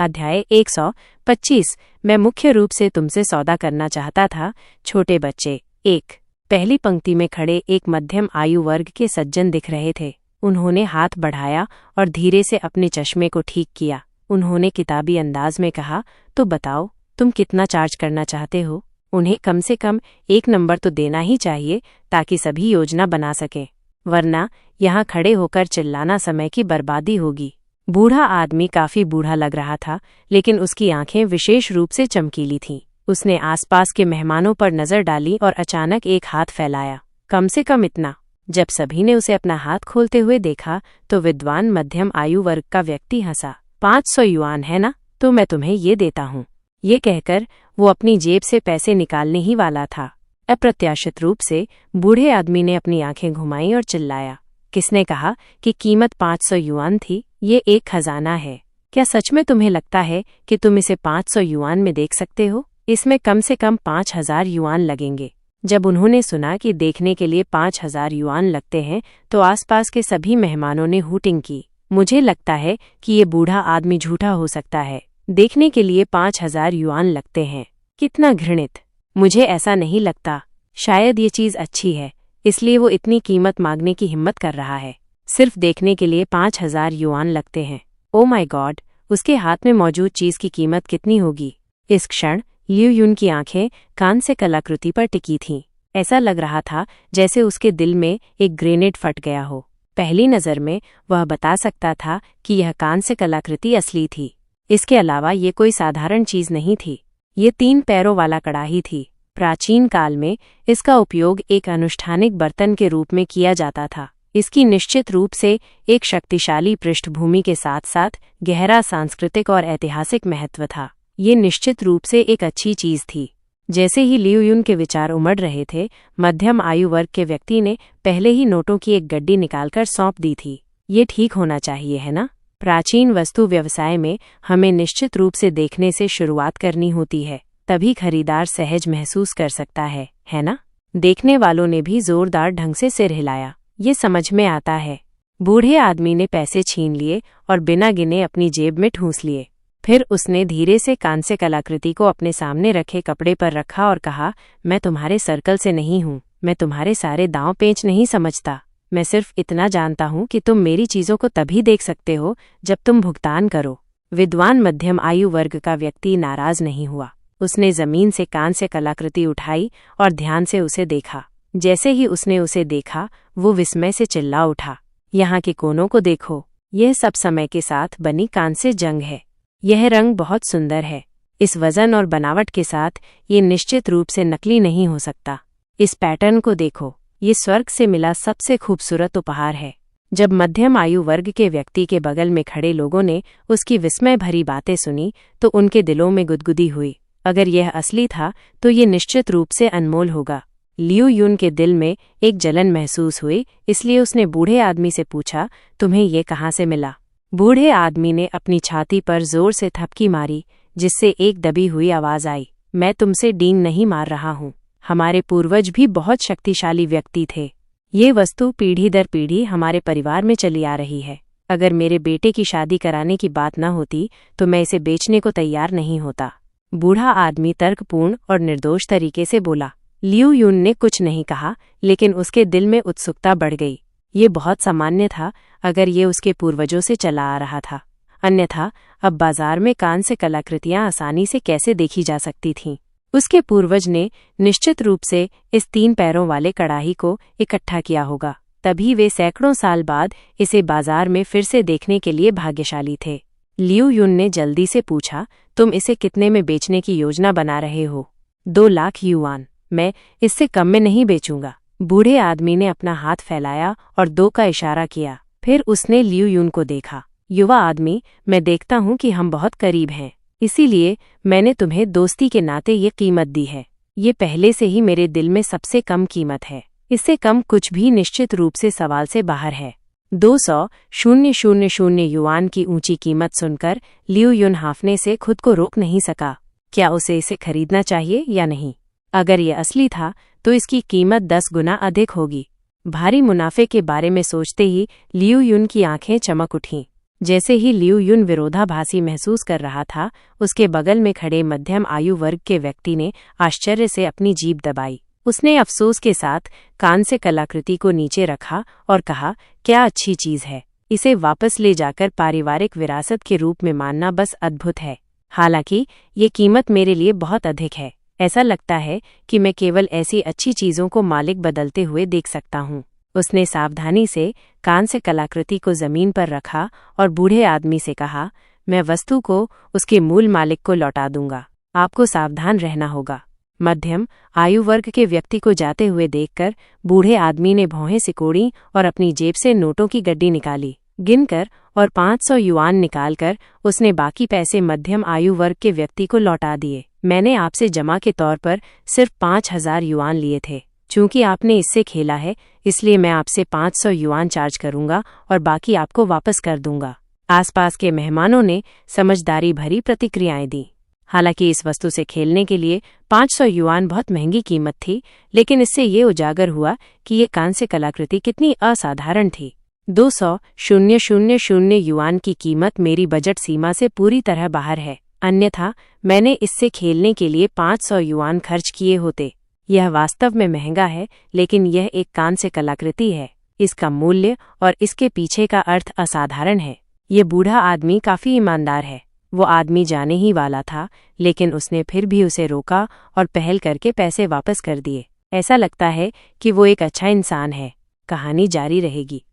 अध्याय 125। मैं मुख्य रूप से तुमसे सौदा करना चाहता था। छोटे बच्चे। 1। पहली पंक्ति में खड़े एक मध्यम आयु वर्ग के सज्जन दिख रहे थे। उन्होंने हाथ बढ़ाया और धीरे से अपने चश्मे को ठीक किया। उन्होंने किताबी अंदाज में कहा, तो बताओ, तुम कितना चार्ज करना चाहते हो? उन्हें कम से कम 1 नंबर तो देना ही चाहिए ताकि सभी योजना बना सकें, वरना यहाँ खड़े होकर चिल्लाना समय की बर्बादी होगी। बूढ़ा आदमी काफी बूढ़ा लग रहा था, लेकिन उसकी आंखें विशेष रूप से चमकीली थीं। उसने आसपास के मेहमानों पर नजर डाली और अचानक एक हाथ फैलाया। कम से कम इतना। जब सभी ने उसे अपना हाथ खोलते हुए देखा तो विद्वान मध्यम आयु वर्ग का व्यक्ति हंसा। 500 युआन है ना, तो मैं तुम्हें ये देता हूँ। ये कहकर वो अपनी जेब से पैसे निकालने ही वाला था। अप्रत्याशित रूप से बूढ़े आदमी ने अपनी आंखें घुमाई और चिल्लाया, किसने कहा कि कीमत 500 युआन थी? ये एक खजाना है। क्या सच में तुम्हें लगता है कि तुम इसे 500 युआन में देख सकते हो? इसमें कम से कम 5000 युआन लगेंगे। जब उन्होंने सुना कि देखने के लिए 5000 युआन लगते हैं तो आसपास के सभी मेहमानों ने हूटिंग की। मुझे लगता है कि ये बूढ़ा आदमी झूठा हो सकता है। देखने के लिए 5000 युआन लगते हैं। कितना घृणित। मुझे ऐसा नहीं लगता। शायद ये चीज अच्छी है, इसलिए वो इतनी कीमत मांगने की हिम्मत कर रहा है। सिर्फ देखने के लिए 5000 युआन लगते हैं। ओ माय गॉड, उसके हाथ में मौजूद चीज की कीमत कितनी होगी? इस क्षण लियू युन की आंखें कान से कलाकृति पर टिकी थीं। ऐसा लग रहा था जैसे उसके दिल में एक ग्रेनेड फट गया हो। पहली नजर में वह बता सकता था कि यह कान से कलाकृति असली थी। इसके अलावा ये कोई साधारण चीज नहीं थी। ये 3 पैरों वाला कड़ाही थी। प्राचीन काल में इसका उपयोग एक अनुष्ठानिक बर्तन के रूप में किया जाता था। इसकी निश्चित रूप से एक शक्तिशाली पृष्ठभूमि के साथ साथ गहरा सांस्कृतिक और ऐतिहासिक महत्व था। ये निश्चित रूप से एक अच्छी चीज थी। जैसे ही लियू युन के विचार उमड़ रहे थे, मध्यम आयु वर्ग के व्यक्ति ने पहले ही नोटों की एक गड्डी निकालकर सौंप दी थी। ये ठीक होना चाहिए, है ना? प्राचीन वस्तु व्यवसाय में हमें निश्चित रूप से देखने से शुरुआत करनी होती है, तभी खरीदार सहज महसूस कर सकता है ना? देखने वालों ने भी जोरदार ढंग से सिर हिलाया। ये समझ में आता है। बूढ़े आदमी ने पैसे छीन लिए और बिना गिने अपनी जेब में ठूंस लिए। फिर उसने धीरे से कान से कलाकृति को अपने सामने रखे कपड़े पर रखा और कहा, मैं तुम्हारे सर्कल से नहीं हूँ। मैं तुम्हारे सारे दांव पेंच नहीं समझता। मैं सिर्फ इतना जानता हूँ कि तुम मेरी चीजों को तभी देख सकते हो जब तुम भुगतान करो। विद्वान मध्यम आयु वर्ग का व्यक्ति नाराज नहीं हुआ। उसने जमीन से कान से कलाकृति उठाई और ध्यान से उसे देखा। जैसे ही उसने उसे देखा, वो विस्मय से चिल्ला उठा, यहाँ के कोनों को देखो। यह सब समय के साथ बनी कान से जंग है। यह रंग बहुत सुंदर है। इस वजन और बनावट के साथ ये निश्चित रूप से नकली नहीं हो सकता। इस पैटर्न को देखो, ये स्वर्ग से मिला सबसे खूबसूरत उपहार है। जब मध्यम आयु वर्ग के व्यक्ति के बगल में खड़े लोगों ने उसकी विस्मय भरी बातें सुनी तो उनके दिलों में गुदगुदी हुई। अगर यह असली था तो ये निश्चित रूप से अनमोल होगा। लियू युन के दिल में एक जलन महसूस हुई, इसलिए उसने बूढ़े आदमी से पूछा, तुम्हें ये कहाँ से मिला? बूढ़े आदमी ने अपनी छाती पर जोर से थपकी मारी, जिससे एक दबी हुई आवाज आई, मैं तुमसे डींग नहीं मार रहा हूँ। हमारे पूर्वज भी बहुत शक्तिशाली व्यक्ति थे। ये वस्तु पीढ़ी दर पीढ़ी हमारे परिवार में चली आ रही है। अगर मेरे बेटे की शादी कराने की बात न होती तो मैं इसे बेचने को तैयार नहीं होता। बूढ़ा आदमी तर्कपूर्ण और निर्दोष तरीके से बोला। लियू युन ने कुछ नहीं कहा, लेकिन उसके दिल में उत्सुकता बढ़ गई। ये बहुत सामान्य था अगर ये उसके पूर्वजों से चला आ रहा था। अन्यथा अब बाजार में कान से कलाकृतियां आसानी से कैसे देखी जा सकती थीं? उसके पूर्वज ने निश्चित रूप से इस 3 पैरों वाले कड़ाही को इकट्ठा किया होगा, तभी वे सैकड़ों साल बाद इसे बाजार में फिर से देखने के लिए भाग्यशाली थे। लियू युन ने जल्दी से पूछा, तुम इसे कितने में बेचने की योजना बना रहे हो? 2 लाख युआन। मैं इससे कम में नहीं बेचूंगा। बूढ़े आदमी ने अपना हाथ फैलाया और 2 का इशारा किया। फिर उसने लियू युन को देखा। युवा आदमी, मैं देखता हूँ कि हम बहुत करीब हैं, इसीलिए मैंने तुम्हें दोस्ती के नाते ये कीमत दी है। ये पहले से ही मेरे दिल में सबसे कम कीमत है। इससे कम कुछ भी निश्चित रूप से सवाल से बाहर है। 200,000 युआन की ऊंची कीमत सुनकर लियू युन हांफने से खुद को रोक नहीं सका। क्या उसे इसे खरीदना चाहिए या नहीं? अगर ये असली था तो इसकी कीमत 10 गुना अधिक होगी। भारी मुनाफे के बारे में सोचते ही लियू युन की आंखें चमक उठीं। जैसे ही लियू युन विरोधाभासी महसूस कर रहा था, उसके बगल में खड़े मध्यम आयु वर्ग के व्यक्ति ने आश्चर्य से अपनी जीभ दबाई। उसने अफसोस के साथ कान से कलाकृति को नीचे रखा और कहा, क्या अच्छी चीज है। इसे वापस ले जाकर पारिवारिक विरासत के रूप में मानना बस अद्भुत है। हालांकि ये कीमत मेरे लिए बहुत अधिक है। ऐसा लगता है कि मैं केवल ऐसी अच्छी चीजों को मालिक बदलते हुए देख सकता हूँ। उसने सावधानी से कान से कलाकृति को जमीन पर रखा और बूढ़े आदमी से कहा, मैं वस्तु को उसके मूल मालिक को लौटा दूंगा। आपको सावधान रहना होगा। मध्यम आयु वर्ग के व्यक्ति को जाते हुए देखकर बूढ़े आदमी ने भौहें सिकोड़ी और अपनी जेब से नोटों की गड्डी निकाली। गिनकर और 500 युआन निकालकर उसने बाकी पैसे मध्यम आयु वर्ग के व्यक्ति को लौटा दिए। मैंने आपसे जमा के तौर पर सिर्फ 5000 युआन लिए थे। चूंकि आपने इससे खेला है, इसलिए मैं आपसे 500 युआन चार्ज करूंगा और बाकी आपको वापस कर दूंगा। आसपास के मेहमानों ने समझदारी भरी प्रतिक्रियाएं दी। हालांकि इस वस्तु से खेलने के लिए 500 युआन बहुत महंगी कीमत थी, लेकिन इससे ये उजागर हुआ कि ये कांस्य से कलाकृति कितनी असाधारण थी। 200,000 युआन की कीमत मेरी बजट सीमा से पूरी तरह बाहर है। अन्यथा मैंने इससे खेलने के लिए 500 युआन खर्च किए होते। यह वास्तव में महंगा है, लेकिन यह एक कांस्य कलाकृति है। इसका मूल्य और इसके पीछे का अर्थ असाधारण है। ये बूढ़ा आदमी काफी ईमानदार है। वो आदमी जाने ही वाला था, लेकिन उसने फिर भी उसे रोका और पहल करके पैसे वापस कर दिए। ऐसा लगता है कि वो एक अच्छा इंसान है। कहानी जारी रहेगी।